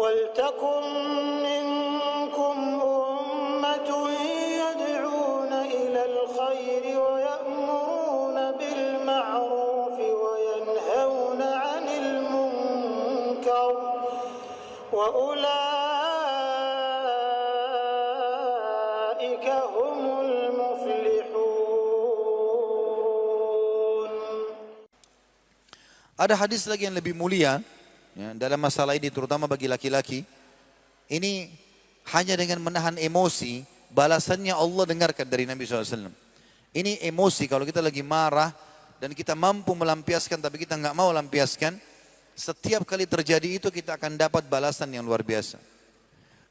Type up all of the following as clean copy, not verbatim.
ولتكن منكم أمة يدعون إلى الخير ويأمرون بالمعروف وينهون عن المنكر وأولئك هم المفلحون. Ada hadis lagi yang lebih mulia ya, dalam masalah ini terutama bagi laki-laki. Ini hanya dengan menahan emosi, balasannya Allah dengarkan dari Nabi SAW. Ini emosi kalau kita lagi marah dan kita mampu melampiaskan tapi kita nggak mau lampiaskan. Setiap kali terjadi itu kita akan dapat balasan yang luar biasa.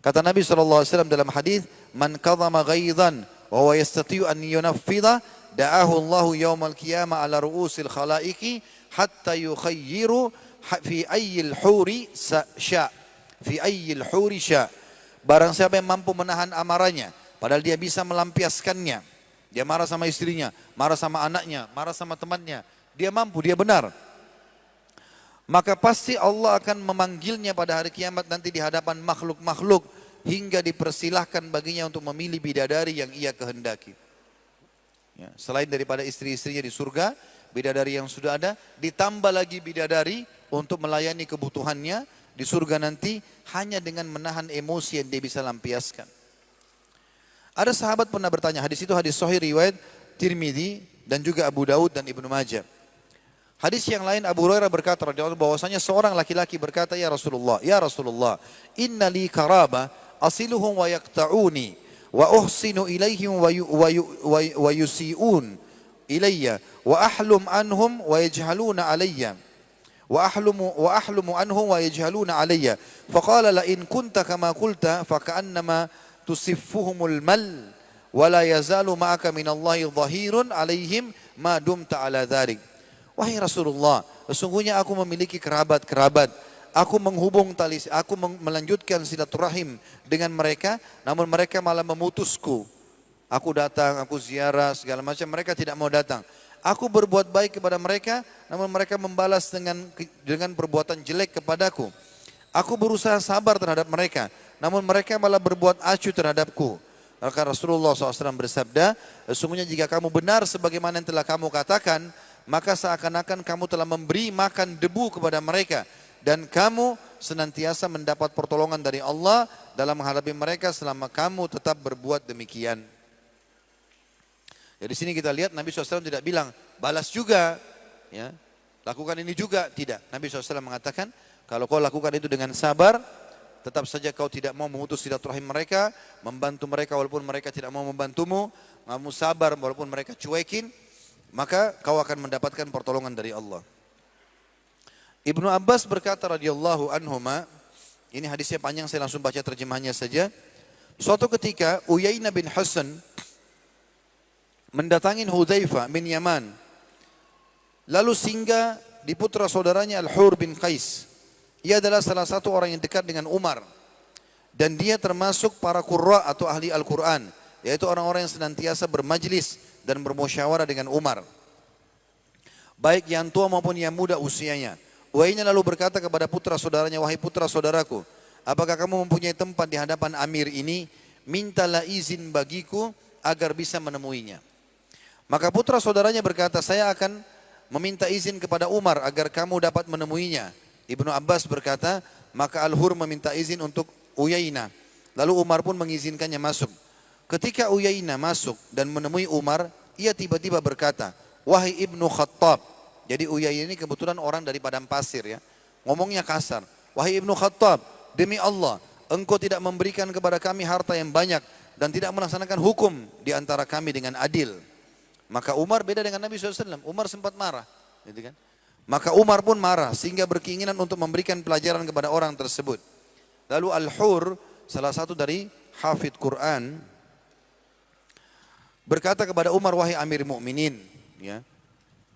Kata Nabi SAW dalam hadis, "Man kadhama ghaidhan wa huwa yastati'u an yunaffidha, da'ahu Allahu yaumal qiyamah ala ru'usil khalaiqi hatta yukhayyiru fi ayyil huri sya. Fi ayyil huri sya." Barang siapa yang mampu menahan amarahnya, padahal dia bisa melampiaskannya. Dia marah sama istrinya, marah sama anaknya, marah sama temannya. Dia mampu, dia benar. Maka pasti Allah akan memanggilnya pada hari kiamat nanti di hadapan makhluk-makhluk hingga dipersilahkan baginya untuk memilih bidadari yang ia kehendaki. Ya, selain daripada istri-istrinya di surga, bidadari yang sudah ada, ditambah lagi bidadari untuk melayani kebutuhannya di surga nanti hanya dengan menahan emosi yang dia bisa lampiaskan. Ada sahabat pernah bertanya, hadis itu hadis sahih riwayat Tirmidzi dan juga Abu Daud dan Ibnu Majah. Hadis yang lain Abu Hurairah berkata radhiyallahu anhu bahwasanya seorang laki-laki berkata, ya Rasulullah, inna li karaba asiluhum wa yaqta'uni wa uhsinu ilaihim wa yusi'un ilayya wa ahlum anhum wa yajhaluna alayya wa ahlumu anhum wa yajhaluna alayya faqala la in kunta kama qulta fa ka'annama tusiffuhumul mal wa la yazalu ma'aka minallahi dhahirun alaihim ma dumta ala dharik. Wahai Rasulullah, sesungguhnya aku memiliki kerabat-kerabat. Aku menghubung tali, aku melanjutkan silaturahim dengan mereka, namun mereka malah memutusku. Aku datang, aku ziarah, segala macam, mereka tidak mau datang. Aku berbuat baik kepada mereka, namun mereka membalas dengan perbuatan jelek kepadaku. Aku berusaha sabar terhadap mereka, namun mereka malah berbuat acuh terhadapku. Maka Rasulullah SAW bersabda, sesungguhnya jika kamu benar sebagaimana yang telah kamu katakan, maka seakan-akan kamu telah memberi makan debu kepada mereka dan kamu senantiasa mendapat pertolongan dari Allah dalam menghadapi mereka selama kamu tetap berbuat demikian. Jadi di sini kita lihat Nabi SAW tidak bilang balas juga, ya, lakukan ini juga, tidak. Nabi SAW mengatakan kalau kau lakukan itu dengan sabar, tetap saja kau tidak mau memutus silaturahim mereka, membantu mereka walaupun mereka tidak mau membantumu, kamu sabar walaupun mereka cuekin, maka kau akan mendapatkan pertolongan dari Allah. Ibnu Abbas berkata radhiyallahu anhuma, ini hadisnya panjang saya langsung baca terjemahannya saja. Suatu ketika Uyainah bin Hasan mendatangin Hudzaifah bin Yaman, lalu singgah di putra saudaranya Al-Hur bin Qais. Ia adalah salah satu orang yang dekat dengan Umar dan dia termasuk para qurra atau ahli Al-Quran, yaitu orang-orang yang senantiasa bermajlis dan bermusyawarah dengan Umar, baik yang tua maupun yang muda usianya. Uyainah lalu berkata kepada putra saudaranya, wahai putra saudaraku, apakah kamu mempunyai tempat di hadapan Amir ini? Mintalah izin bagiku agar bisa menemuinya. Maka putra saudaranya berkata, saya akan meminta izin kepada Umar agar kamu dapat menemuinya. Ibnu Abbas berkata, maka Al-Hur meminta izin untuk Uyainah. Lalu Umar pun mengizinkannya masuk. Ketika Uyainah masuk dan menemui Umar, ia tiba-tiba berkata, wahai Ibnu Khattab. Jadi Uyainah ini kebetulan orang dari padang pasir, ya, ngomongnya kasar. Wahai Ibnu Khattab, demi Allah, engkau tidak memberikan kepada kami harta yang banyak dan tidak melaksanakan hukum di antara kami dengan adil. Maka Umar beda dengan Nabi SAW. Umar sempat marah, gitu kan? Maka Umar pun marah sehingga berkeinginan untuk memberikan pelajaran kepada orang tersebut. Lalu Al-Hur, salah satu dari hafidh Quran, berkata kepada Umar, wahai Amir Mukminin, ya,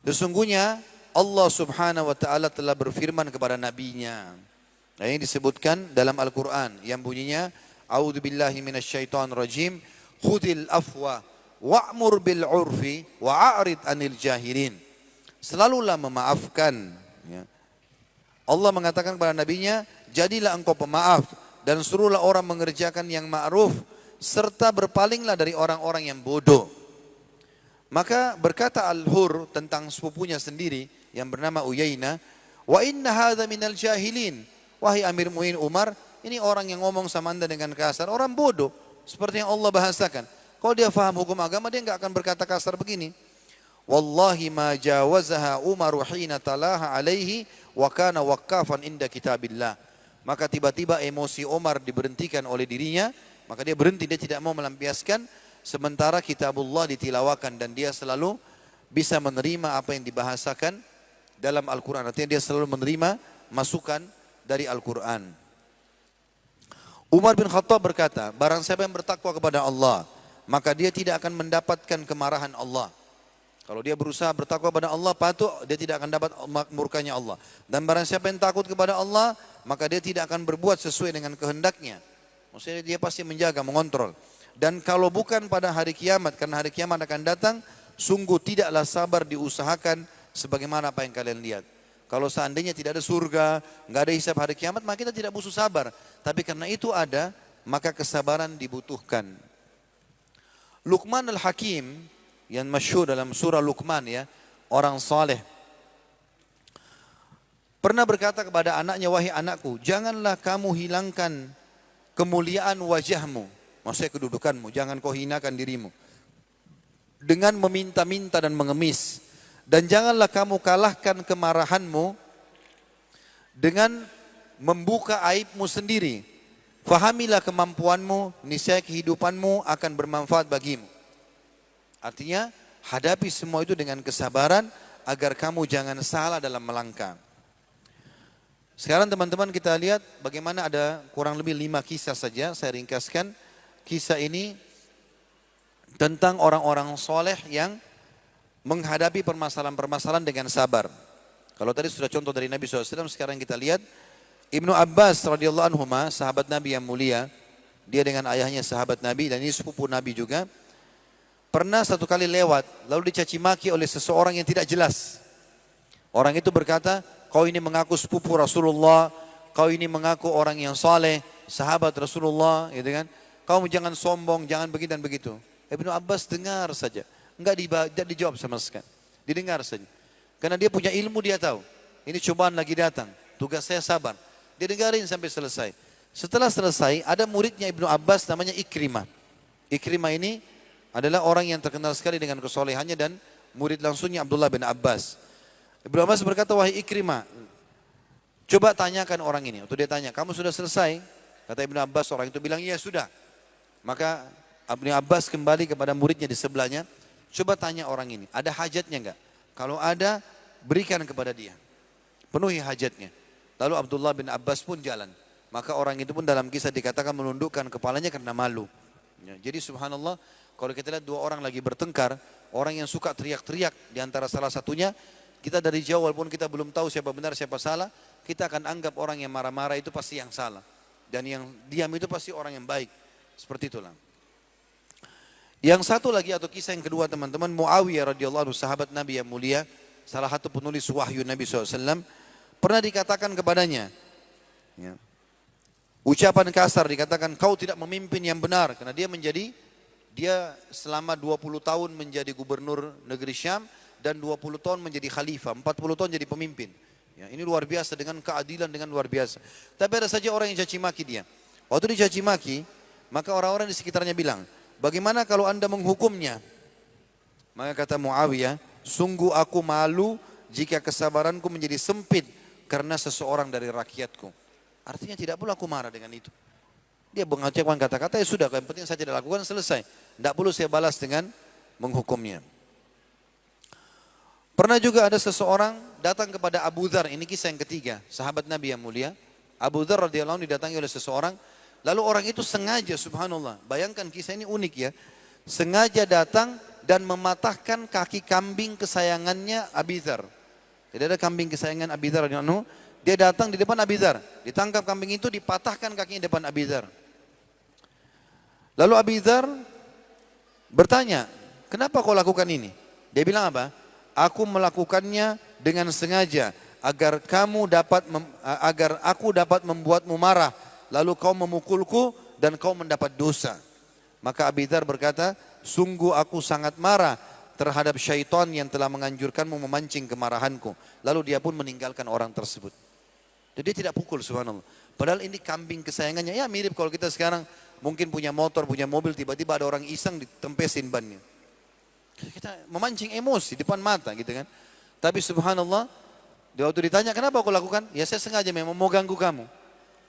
sesungguhnya Allah Subhanahu wa taala telah berfirman kepada nabinya. Nah, ini disebutkan dalam Al-Quran yang bunyinya, a'udzubillahi minasyaitonir rajim, khudil afwa wa'mur bil urfi wa'arid anil jahilin. Selalulah memaafkan, ya, Allah mengatakan kepada nabinya, jadilah engkau pemaaf dan suruhlah orang mengerjakan yang ma'ruf serta berpalinglah dari orang-orang yang bodoh. Maka berkata Al-Hur tentang sepupunya sendiri yang bernama Uyainah, wa inna hadza minal jahilin. Wahai Amir Mu'in Umar, ini orang yang ngomong sama anda dengan kasar, orang bodoh. Seperti yang Allah bahasakan. Kalau dia faham hukum agama, dia enggak akan berkata kasar begini. Wallahi ma jawazaha Umaru hina talaha alaihi wa kana waqqafan inda kitabillah. Maka tiba-tiba emosi Umar diberhentikan oleh dirinya, maka dia berhenti, dia tidak mau melampiaskan sementara kitabullah ditilawakan dan dia selalu bisa menerima apa yang dibahasakan dalam Al-Quran. Artinya dia selalu menerima masukan dari Al-Quran. Umar bin Khattab berkata, barang siapa yang bertakwa kepada Allah, maka dia tidak akan mendapatkan kemarahan Allah. Kalau dia berusaha bertakwa kepada Allah, patut dia tidak akan dapat murkanya Allah. Dan barang siapa yang takut kepada Allah, maka dia tidak akan berbuat sesuai dengan kehendaknya. Maksudnya dia pasti menjaga, mengontrol. Dan kalau bukan pada hari kiamat, karena hari kiamat akan datang, sungguh tidaklah sabar diusahakan sebagaimana apa yang kalian lihat. Kalau seandainya tidak ada surga, nggak ada hisab hari kiamat, maka kita tidak butuh sabar. Tapi karena itu ada, maka kesabaran dibutuhkan. Luqman al-Hakim yang masyhur dalam surah Luqman ya, orang saleh, pernah berkata kepada anaknya, wahai anakku, janganlah kamu hilangkan kemuliaan wajahmu, maksudnya kedudukanmu, jangan kau hinakan dirimu dengan meminta-minta dan mengemis, dan janganlah kamu kalahkan kemarahanmu dengan membuka aibmu sendiri. Fahamilah kemampuanmu, niscaya kehidupanmu akan bermanfaat bagimu. Artinya hadapi semua itu dengan kesabaran agar kamu jangan salah dalam melangkah. Sekarang teman-teman kita lihat bagaimana ada kurang lebih 5 kisah saja, saya ringkaskan. Kisah ini tentang orang-orang soleh yang menghadapi permasalahan-permasalahan dengan sabar. Kalau tadi sudah contoh dari Nabi SAW, sekarang kita lihat Ibnu Abbas radhiyallahu anhu, sahabat Nabi yang mulia, dia dengan ayahnya sahabat Nabi dan ini sepupu Nabi juga. Pernah satu kali lewat, lalu dicaci maki oleh seseorang yang tidak jelas. Orang itu berkata, kau ini mengaku sepupu Rasulullah, kau ini mengaku orang yang saleh, sahabat Rasulullah, gitu kan? Kau jangan sombong, jangan begitu dan begitu. Ibnu Abbas dengar saja, enggak dijawab sama sekali. Didengar saja. Karena dia punya ilmu, dia tahu. Ini cobaan lagi datang, tugas saya sabar. Dia dengarin sampai selesai. Setelah selesai, ada muridnya Ibnu Abbas namanya Ikrimah. Ikrimah ini adalah orang yang terkenal sekali dengan kesolehannya dan murid langsungnya Abdullah bin Abbas. Ibnu Abbas berkata, wahai Ikrimah, coba tanyakan orang ini. Waktu dia tanya, kamu sudah selesai? Kata Ibnu Abbas, orang itu bilang, iya sudah. Maka Ibnu Abbas kembali kepada muridnya di sebelahnya, coba tanya orang ini, ada hajatnya enggak? Kalau ada, berikan kepada dia. Penuhi hajatnya. Lalu Abdullah bin Abbas pun jalan. Maka orang itu pun dalam kisah dikatakan menundukkan kepalanya karena malu. Ya, jadi subhanallah, kalau kita lihat 2 orang lagi bertengkar, orang yang suka teriak-teriak di antara salah satunya, kita dari jauh walaupun kita belum tahu siapa benar siapa salah, kita akan anggap orang yang marah-marah itu pasti yang salah. Dan yang diam itu pasti orang yang baik. Seperti itulah. Yang satu lagi atau kisah yang kedua teman-teman, Muawiyah radhiyallahu anhu, sahabat Nabi yang mulia, salah satu penulis wahyu Nabi SAW, pernah dikatakan kepadanya, ya, ucapan kasar dikatakan, kau tidak memimpin yang benar. Karena dia selama 20 tahun menjadi gubernur negeri Syam dan 20 tahun menjadi khalifah, 40 tahun jadi pemimpin. Ya, ini luar biasa dengan keadilan, dengan luar biasa. Tapi ada saja orang yang caci maki dia. Waktu dicaci maki, maka orang-orang di sekitarnya bilang, bagaimana kalau anda menghukumnya? Maka kata Muawiyah, sungguh aku malu jika kesabaranku menjadi sempit karena seseorang dari rakyatku. Artinya tidak perlu aku marah dengan itu. Dia mengucapkan kata-kata, ya sudah, yang penting saya tidak lakukan, selesai. Tidak perlu saya balas dengan menghukumnya. Pernah juga ada seseorang datang kepada Abu Dzar, ini kisah yang ketiga, sahabat Nabi yang mulia. Abu Dzar radhiyallahu anhu didatangi oleh seseorang, lalu orang itu sengaja, subhanallah, bayangkan kisah ini unik ya, sengaja datang dan mematahkan kaki kambing kesayangannya Abi Dzar. Jadi ada kambing kesayangan Abi Dzar radhiyallahu anhu, dia datang di depan Abi Dzar, ditangkap kambing itu, dipatahkan kakinya di depan Abi Dzar. Lalu Abi Dzar bertanya, kenapa kau lakukan ini? Dia bilang apa? Aku melakukannya dengan sengaja agar aku dapat membuatmu marah, lalu kau memukulku dan kau mendapat dosa. Maka Abi Dzar berkata, sungguh aku sangat marah terhadap syaitan yang telah menganjurkanmu memancing kemarahanku. Lalu dia pun meninggalkan orang tersebut. Jadi dia tidak pukul, subhanallah. Padahal ini kambing kesayangannya. Ya mirip kalau kita sekarang mungkin punya motor, punya mobil, tiba-tiba ada orang iseng ditempesin bannya. Kita memancing emosi depan mata gitu kan. Tapi subhanallah, dia waktu ditanya kenapa aku lakukan? Ya saya sengaja memang mau ganggu kamu.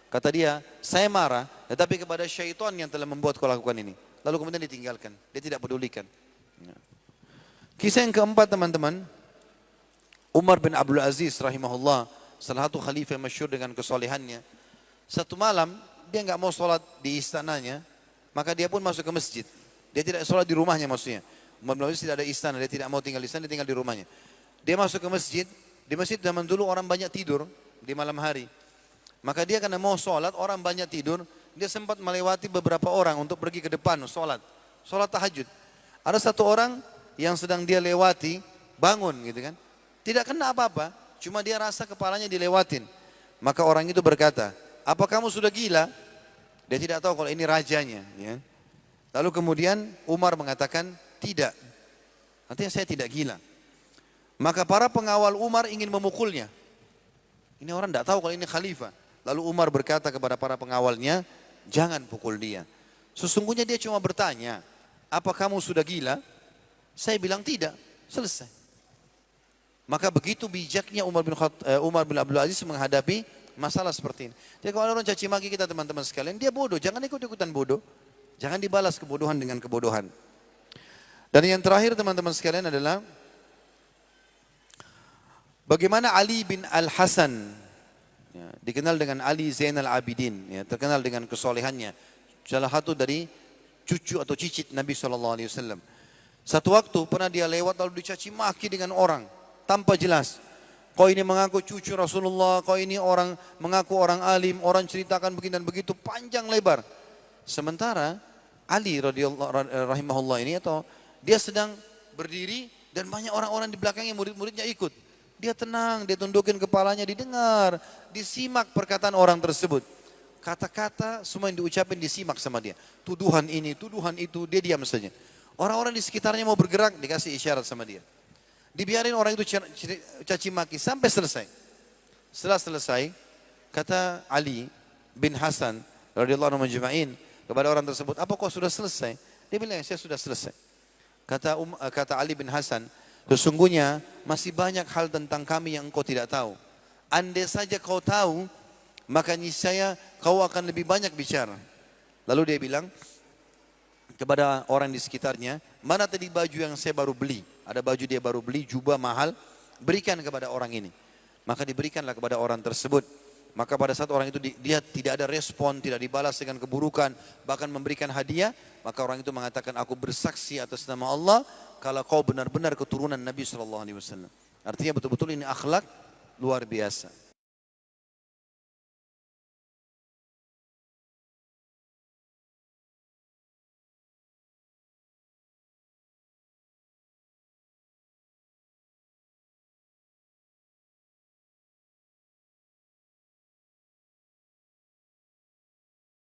Kata dia, saya marah, tetapi kepada syaitan yang telah membuat kau lakukan ini. Lalu kemudian ditinggalkan, dia tidak pedulikan. Kisah yang keempat teman-teman, Umar bin Abdul Aziz rahimahullah, salah satu khalifah yang masyhur dengan kesolehannya. Satu malam dia nggak mau sholat di istananya, maka dia pun masuk ke masjid. Dia tidak sholat di rumahnya maksudnya. Umar bin Abdul Aziz tidak ada istana, dia tidak mau tinggal di sana, dia tinggal di rumahnya. Dia masuk ke masjid, di masjid zaman dulu orang banyak tidur di malam hari. Maka dia karena mau sholat, orang banyak tidur, dia sempat melewati beberapa orang untuk pergi ke depan sholat tahajud. Ada satu orang yang sedang dia lewati, bangun gitu kan. Tidak kena apa-apa, cuma dia rasa kepalanya dilewatin. Maka orang itu berkata, apa kamu sudah gila? Dia tidak tahu kalau ini rajanya. Ya. Lalu kemudian Umar mengatakan, tidak. Artinya saya tidak gila. Maka para pengawal Umar ingin memukulnya. Ini orang tidak tahu kalau ini khalifah. Lalu Umar berkata kepada para pengawalnya, jangan pukul dia. Sesungguhnya dia cuma bertanya, apa kamu sudah gila? Saya bilang tidak, selesai. Maka begitu bijaknya Umar bin Abdul Aziz menghadapi masalah seperti ini. Jadi kalau orang caci maki kita teman-teman sekalian, dia bodoh, jangan ikut-ikutan bodoh. Jangan dibalas kebodohan dengan kebodohan. Dan yang terakhir teman-teman sekalian adalah bagaimana Ali bin Al-Hasan, ya, dikenal dengan Ali Zainal Abidin, ya, terkenal dengan kesolehannya. Salah satu dari cucu atau cicit Nabi SAW. Satu waktu pernah dia lewat lalu dicaci maki dengan orang tanpa jelas. Kau ini mengaku cucu Rasulullah, kau ini orang mengaku orang alim, orang ceritakan begini dan begitu panjang lebar. Sementara Ali rahimahullah ini dia sedang berdiri dan banyak orang-orang di belakangnya, murid-muridnya ikut. Dia tenang, dia tundukin kepalanya, didengar, disimak perkataan orang tersebut. Kata-kata semua yang diucapin disimak sama dia. Tuduhan ini, tuduhan itu, dia diam saja. Orang-orang di sekitarnya mau bergerak, dikasih isyarat sama dia. Dibiarin orang itu caci maki sampai selesai. Setelah selesai, kata Ali bin Hasan radhiyallahu anhu majma'in kepada orang tersebut, apa kau sudah selesai? Dia bilang, saya sudah selesai. Kata Ali bin Hasan, sesungguhnya masih banyak hal tentang kami yang engkau tidak tahu. Andai saja kau tahu, maka niscaya kau akan lebih banyak bicara. Lalu dia bilang kepada orang di sekitarnya, mana tadi baju yang saya baru beli? Ada baju dia baru beli, jubah mahal, berikan kepada orang ini. Maka diberikanlah kepada orang tersebut. Maka pada saat orang itu dia tidak ada respon, tidak dibalas dengan keburukan, bahkan memberikan hadiah, maka orang itu mengatakan, aku bersaksi atas nama Allah, kalau kau benar-benar keturunan Nabi SAW. Artinya betul-betul ini akhlak luar biasa.